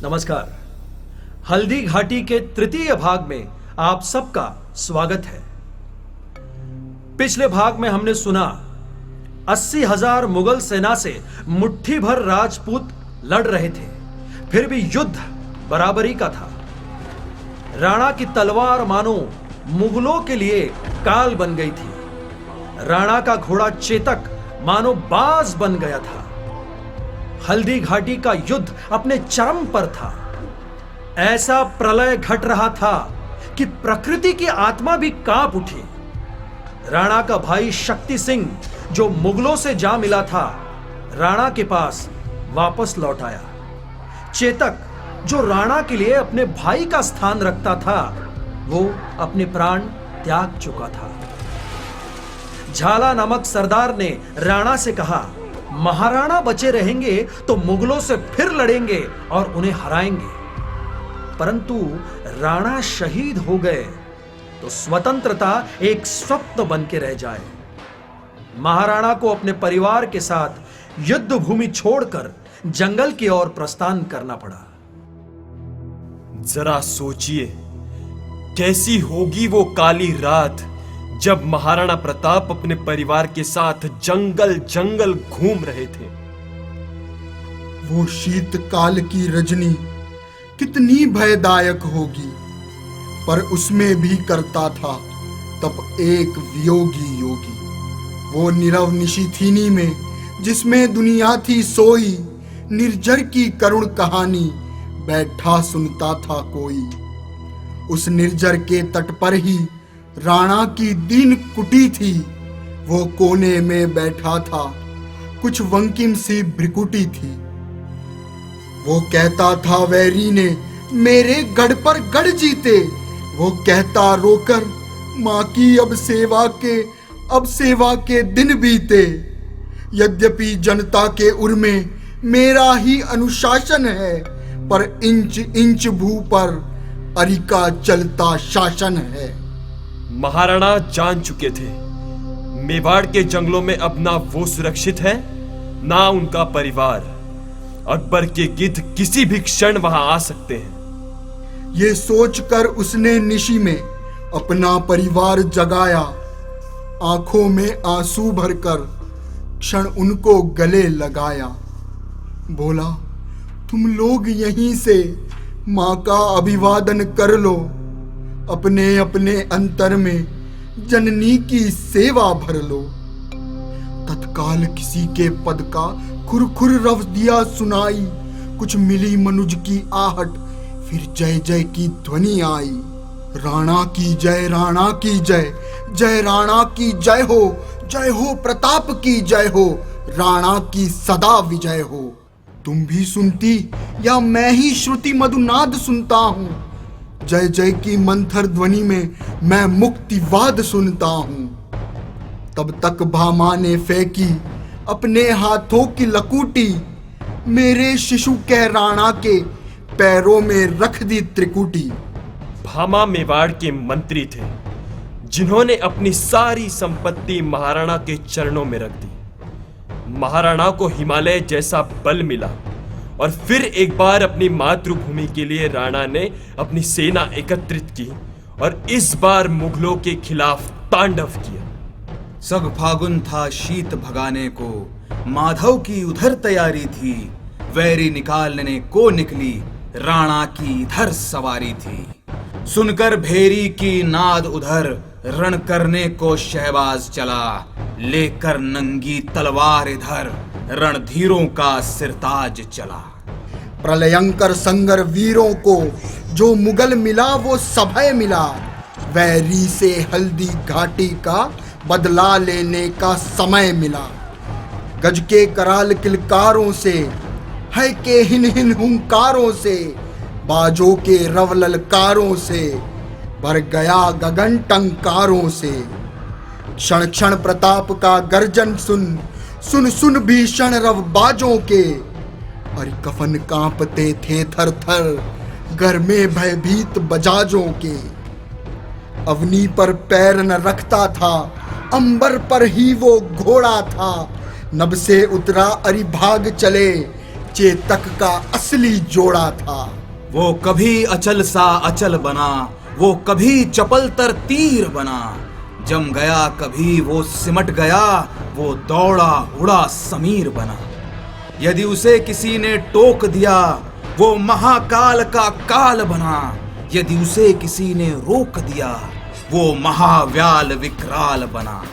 नमस्कार। हल्दी घाटी के तृतीय भाग में आप सबका स्वागत है। पिछले भाग में हमने सुना 80,000 मुगल सेना से मुट्ठी भर राजपूत लड़ रहे थे, फिर भी युद्ध बराबरी का था। राणा की तलवार मानो मुगलों के लिए काल बन गई थी। राणा का घोड़ा चेतक मानो बाज बन गया था। हल्दी घाटी का युद्ध अपने चरम पर था। ऐसा प्रलय घट रहा था कि प्रकृति की आत्मा भी कांप उठी। राणा का भाई शक्ति सिंह जो मुगलों से जा मिला था, राणा के पास वापस लौट आया। चेतक जो राणा के लिए अपने भाई का स्थान रखता था, वो अपने प्राण त्याग चुका था। झाला नामक सरदार ने राणा से कहा, महाराणा बचे रहेंगे तो मुगलों से फिर लड़ेंगे और उन्हें हराएंगे। परंतु राणा शहीद हो गए तो स्वतंत्रता एक स्वप्न बन के रह जाए। महाराणा को अपने परिवार के साथ युद्ध भूमि छोड़कर जंगल की ओर प्रस्थान करना पड़ा। जरा सोचिए, कैसी होगी वो काली रात जब महाराणा प्रताप अपने परिवार के साथ जंगल जंगल घूम रहे थे। वो शीतकाल की रजनी कितनी भयदायक होगी, पर उसमें भी करता था तब एक वियोगी योगी। वो नीरव निशीथिनी में जिसमें दुनिया थी सोई, निर्जर की करुण कहानी बैठा सुनता था कोई। उस निर्जर के तट पर ही राणा की दीन कुटी थी। वो कोने में बैठा था, कुछ वंकिम सी भ्रिकुटी थी। वो कहता था वैरी ने मेरे गढ़ पर गढ़ जीते। वो कहता रोकर माँ की अब सेवा के दिन बीते। यद्यपि जनता के उर में मेरा ही अनुशासन है, पर इंच इंच भू पर अरिका चलता शासन है। महाराणा जान चुके थे, मेवाड़ के जंगलों में अब ना वो सुरक्षित है, ना उनका परिवार। अकबर के गिद्ध किसी भी क्षण वहां आ सकते हैं। ये सोचकर उसने निशी में अपना परिवार जगाया। आंखों में आंसू भरकर क्षण उनको गले लगाया। बोला, तुम लोग यहीं से माँ का अभिवादन कर लो। अपने अपने अंतर में जननी की सेवा भर लो। तत्काल किसी के पद का खुरखुर रव दिया सुनाई। कुछ मिली मनुज की आहट, फिर जय जय की ध्वनि आई। राणा की जय, राणा की जय, जय राणा की जय हो प्रताप की जय हो, राणा की सदा विजय हो। तुम भी सुनती या मैं ही श्रुति मधुनाद सुनता हूँ? जय जय की मंथर ध्वनि में मैं मुक्तिवाद सुनता हूं। तब तक भामा ने फेंकी अपने हाथों की लकूटी। मेरे शिशु कह राणा के पैरों में रख दी त्रिकुटी। भामा मेवाड़ के मंत्री थे, जिन्होंने अपनी सारी संपत्ति महाराणा के चरणों में रख दी। महाराणा को हिमालय जैसा बल मिला और फिर एक बार अपनी मातृभूमि के लिए राणा ने अपनी सेना एकत्रित की और इस बार मुगलों के खिलाफ तांडव किया। सग फागुन था, शीत भगाने को माधव की उधर तैयारी थी। वैरी निकालने को निकली, राणा की इधर सवारी थी। सुनकर भेरी की नाद उधर रण करने को शहबाज चला। लेकर नंगी तलवार इधर रणधीरों का सिरताज चला। प्रलयंकर संगर वीरों को जो मुगल मिला वो सभय मिला। वैरी से हल्दी घाटी का बदला लेने का समय मिला। गज के कराल किलकारों से, है के हिन हिन हुंकारों से, बाजों के रव ललकारों से, भर गया गगन टंकारों से। क्षण क्षण प्रताप का गर्जन सुन, सुन सुन भीषण रव बाजों के। और कफन कांपते थे थर थर, घर में भयभीत बजाजों के। अवनी पर पैर न रखता था, अंबर पर ही वो घोड़ा था। नभ से उतरा अरि भाग चले, चेतक का असली जोड़ा था। वो कभी अचल सा अचल बना, वो कभी चपल तर तीर बना। जम गया कभी वो सिमट गया, वो दौड़ा उड़ा समीर बना। यदि उसे किसी ने टोक दिया, वो महाकाल का काल बना। यदि उसे किसी ने रोक दिया, वो महाव्याल विकराल बना।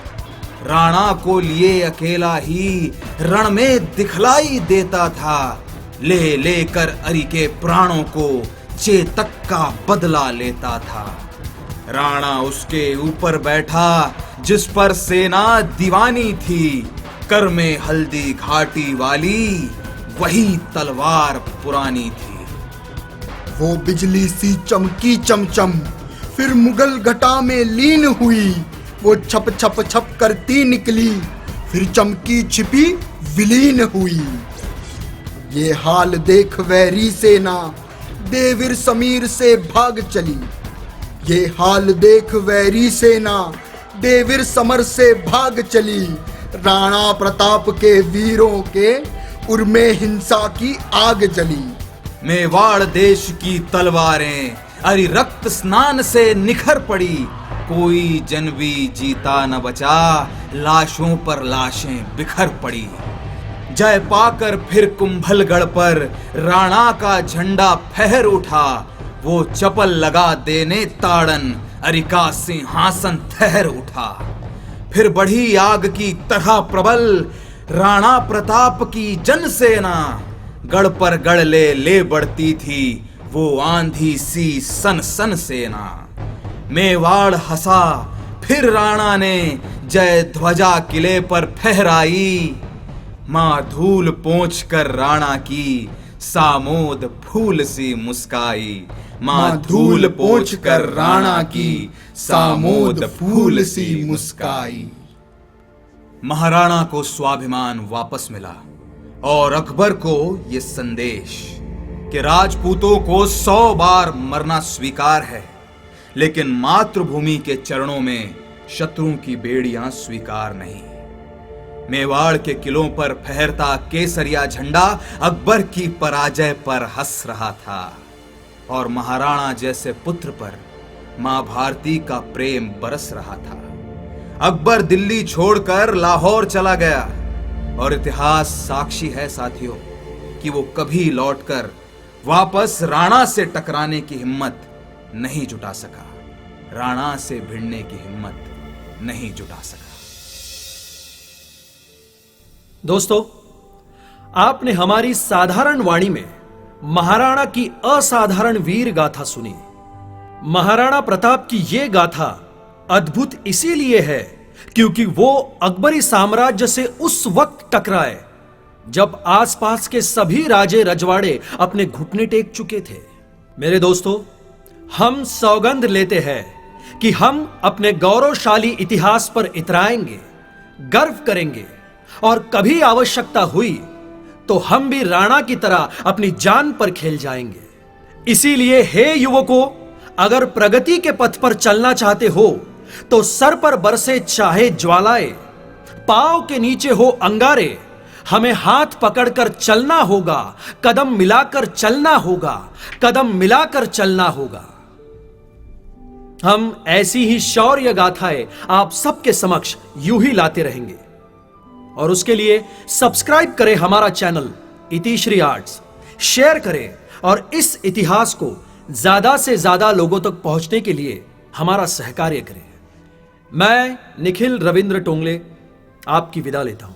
राणा को लिए अकेला ही रण में दिखलाई देता था। ले लेकर अरि के प्राणों को चेतक का बदला लेता था। राणा उसके ऊपर बैठा जिस पर सेना दीवानी थी। कर में हल्दी घाटी वाली वही तलवार पुरानी थी। वो बिजली सी चमकी चमचम, फिर मुगल घटा में लीन हुई। वो छप छप छप करती निकली, फिर चमकी छिपी विलीन हुई। ये हाल देख वैरी सेना देवीर समीर से भाग चली। ये हाल देख वैरी सेना देवीर समर से भाग चली। राणा प्रताप के वीरों के उर्मे हिंसा की आग जली। मेवाड़ देश की तलवारें अरि रक्त स्नान से निखर पड़ी। कोई जन भी जीता न बचा, लाशों पर लाशें बिखर पड़ी। जय पाकर फिर कुंभलगढ़ पर राणा का झंडा फहर उठा। वो चपल लगा देने ताड़न, अरि का सिंहासन ठहर उठा। फिर बढ़ी आग की तरह प्रबल राणा प्रताप की जनसेना। गढ़ पर गढ़ ले बढ़ती थी वो आंधी सी सन सन सेना। मेवाड़ हंसा फिर राणा ने जय ध्वजा किले पर फहराई। मां धूल पोंछ कर राणा की सामोद फूल सी मुस्काई। मां धूल पोंछ कर राणा की सामोद फूल सी मुस्काई। महाराणा को स्वाभिमान वापस मिला और अकबर को यह संदेश कि राजपूतों को 100 बार मरना स्वीकार है, लेकिन मातृभूमि के चरणों में शत्रुओं की बेड़ियां स्वीकार नहीं। मेवाड़ के किलों पर फहरता केसरिया झंडा अकबर की पराजय पर हंस रहा था और महाराणा जैसे पुत्र पर मां भारती का प्रेम बरस रहा था। अकबर दिल्ली छोड़कर लाहौर चला गया और इतिहास साक्षी है साथियों कि वो कभी लौटकर वापस राणा से टकराने की हिम्मत नहीं जुटा सका। राणा से भिड़ने की हिम्मत नहीं जुटा सका। दोस्तों, आपने हमारी साधारण वाणी में महाराणा की असाधारण वीर गाथा सुनी। महाराणा प्रताप की यह गाथा अद्भुत इसीलिए है क्योंकि वो अकबरी साम्राज्य से उस वक्त टकराए जब आसपास के सभी राजे रजवाड़े अपने घुटने टेक चुके थे। मेरे दोस्तों, हम सौगंध लेते हैं कि हम अपने गौरवशाली इतिहास पर इतराएंगे, गर्व करेंगे और कभी आवश्यकता हुई तो हम भी राणा की तरह अपनी जान पर खेल जाएंगे। इसीलिए हे युवकों, अगर प्रगति के पथ पर चलना चाहते हो तो सर पर बरसे चाहे ज्वालाएं, पांव के नीचे हो अंगारे, हमें हाथ पकड़कर चलना होगा, कदम मिलाकर चलना होगा, कदम मिलाकर चलना होगा। हम ऐसी ही शौर्य गाथाएं आप सबके समक्ष यूं ही लाते रहेंगे और उसके लिए सब्सक्राइब करें हमारा चैनल इतिश्री आर्ट्स, शेयर करें और इस इतिहास को ज्यादा से ज्यादा लोगों तक पहुंचने के लिए हमारा सहकार्य करें। मैं निखिल रविंद्र टोंगले आपकी विदा लेता हूं।